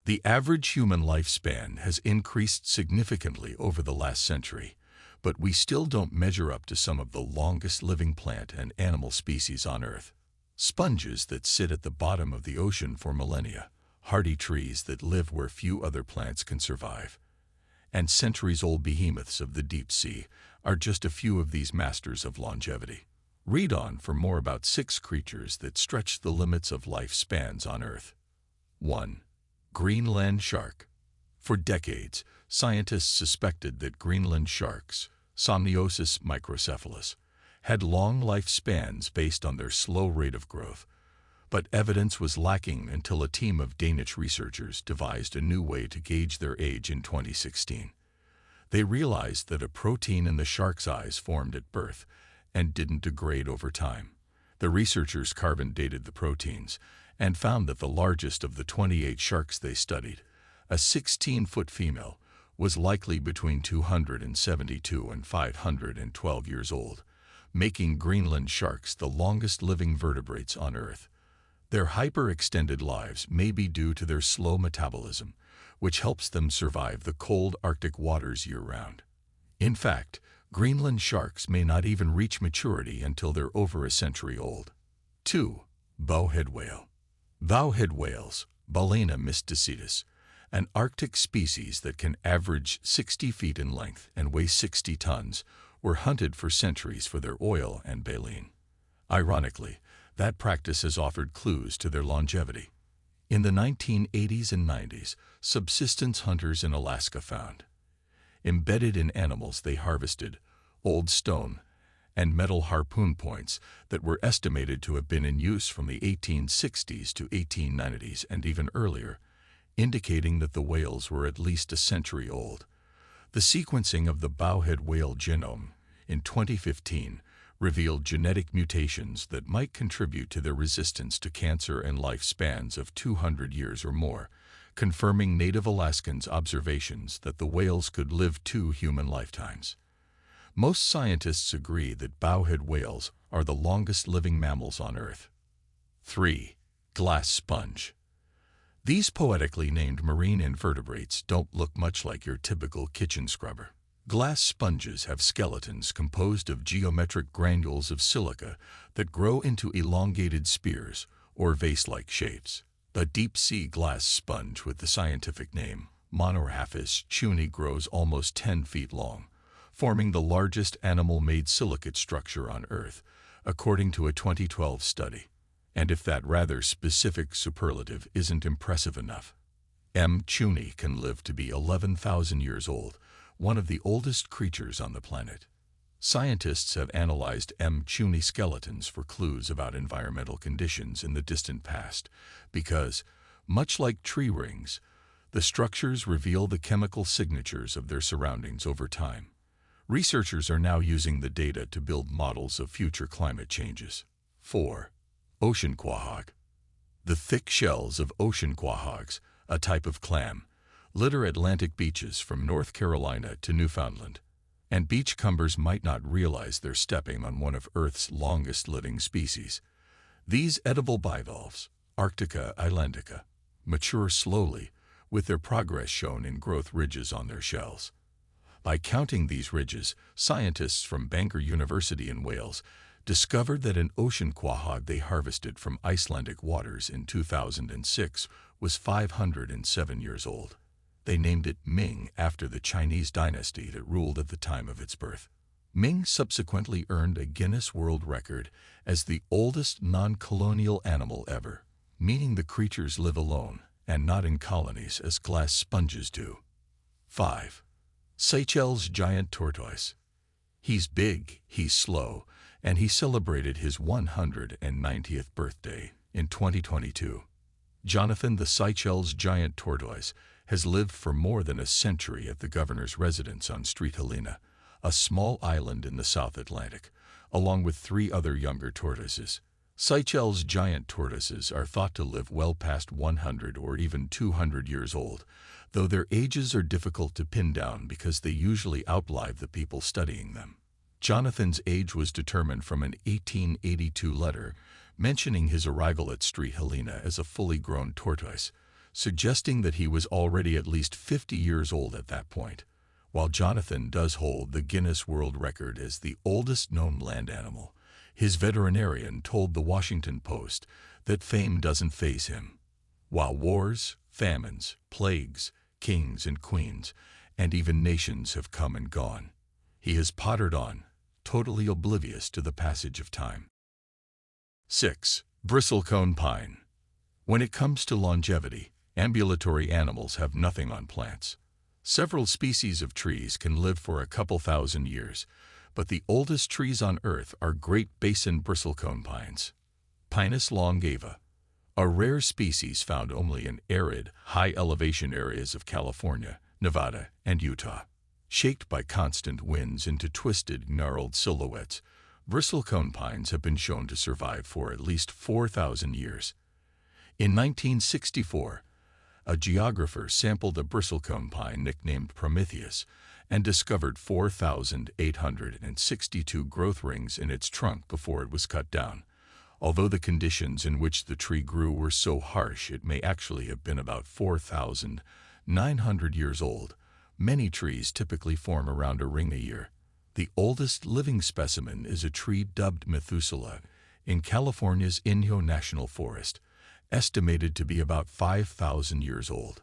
The average human lifespan has increased significantly over the last century, but we still don't measure up to some of the longest living plant and animal species on Earth. Sponges that sit at the bottom of the ocean for millennia, hardy trees that live where few other plants can survive, and centuries-old behemoths of the deep sea are just a few of these masters of longevity. Read on for more about 6 creatures that stretch the limits of lifespans on Earth. 1. Greenland Shark. For decades, scientists suspected that Greenland sharks, Somniosus microcephalus, had long lifespans based on their slow rate of growth, but evidence was lacking until a team of Danish researchers devised a new way to gauge their age in 2016. They realized that a protein in the shark's eyes formed at birth and didn't degrade over time. The researchers carbon dated the proteins and found that the largest of the 28 sharks they studied, a 16-foot female, was likely between 272 and 512 years old, making Greenland sharks the longest living vertebrates on Earth. Their hyper-extended lives may be due to their slow metabolism, which helps them survive the cold Arctic waters year-round. In fact, Greenland sharks may not even reach maturity until they're over a century old. 2. Bowhead Whale. Bowhead whales, Balena mysticetus, an Arctic species that can average 60 feet in length and weigh 60 tons, were hunted for centuries for their oil and baleen. Ironically, that practice has offered clues to their longevity. In the 1980s and 90s, subsistence hunters in Alaska found, embedded in animals they harvested, old stone and metal harpoon points that were estimated to have been in use from the 1860s to 1890s and even earlier, indicating that the whales were at least a century old. The sequencing of the bowhead whale genome in 2015 revealed genetic mutations that might contribute to their resistance to cancer and lifespans of 200 years or more, confirming native Alaskans' observations that the whales could live 2 human lifetimes. Most scientists agree that bowhead whales are the longest living mammals on Earth. 3. Glass sponge. These poetically named marine invertebrates don't look much like your typical kitchen scrubber. Glass sponges have skeletons composed of geometric granules of silica that grow into elongated spears or vase-like shapes. A deep-sea glass sponge with the scientific name Monoraphis chuni grows almost 10 feet long, forming the largest animal-made silicate structure on Earth, according to a 2012 study. And if that rather specific superlative isn't impressive enough, M. chuni can live to be 11,000 years old, one of the oldest creatures on the planet. Scientists have analyzed M. chuni skeletons for clues about environmental conditions in the distant past because, much like tree rings, the structures reveal the chemical signatures of their surroundings over time. Researchers are now using the data to build models of future climate changes. 4. Ocean quahog. The thick shells of ocean quahogs, a type of clam, litter Atlantic beaches from North Carolina to Newfoundland, and beachcombers might not realize they're stepping on one of Earth's longest living species. These edible bivalves, Arctica islandica, mature slowly, with their progress shown in growth ridges on their shells. By counting these ridges, scientists from Bangor University in Wales discovered that an ocean quahog they harvested from Icelandic waters in 2006 was 507 years old. They named it Ming after the Chinese dynasty that ruled at the time of its birth. Ming subsequently earned a Guinness World Record as the oldest non-colonial animal ever, meaning the creatures live alone and not in colonies as glass sponges do. 5. Sychelles giant tortoise. He's big, he's slow, and he celebrated his 190th birthday in 2022. Jonathan the Sychelles giant tortoise has lived for more than a century at the governor's residence on Street Helena, a small island in the South Atlantic, along with 3 other younger tortoises. Sychelles giant tortoises are thought to live well past 100 or even 200 years old, though their ages are difficult to pin down because they usually outlive the people studying them. Jonathan's age was determined from an 1882 letter mentioning his arrival at Street Helena as a fully grown tortoise, suggesting that he was already at least 50 years old at that point. While Jonathan does hold the Guinness World Record as the oldest known land animal, his veterinarian told the Washington Post that fame doesn't faze him. While wars, famines, plagues, kings and queens, and even nations have come and gone, he has pottered on, totally oblivious to the passage of time. 6. Bristlecone Pine. When it comes to longevity, ambulatory animals have nothing on plants. Several species of trees can live for a couple thousand years, but the oldest trees on Earth are Great Basin bristlecone pines. Pinus longeva, a rare species found only in arid, high-elevation areas of California, Nevada, and Utah. Shaped by constant winds into twisted, gnarled silhouettes, bristlecone pines have been shown to survive for at least 4,000 years. In 1964, a geographer sampled a bristlecone pine nicknamed Prometheus and discovered 4,862 growth rings in its trunk before it was cut down. Although the conditions in which the tree grew were so harsh it may actually have been about 4,900 years old, many trees typically form around a ring a year. The oldest living specimen is a tree dubbed Methuselah in California's Inyo National Forest, estimated to be about 5,000 years old.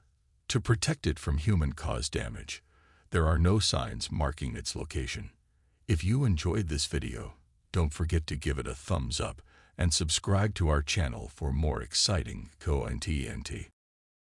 To protect it from human-caused damage, there are no signs marking its location. If you enjoyed this video, don't forget to give it a thumbs up and subscribe to our channel for more exciting content.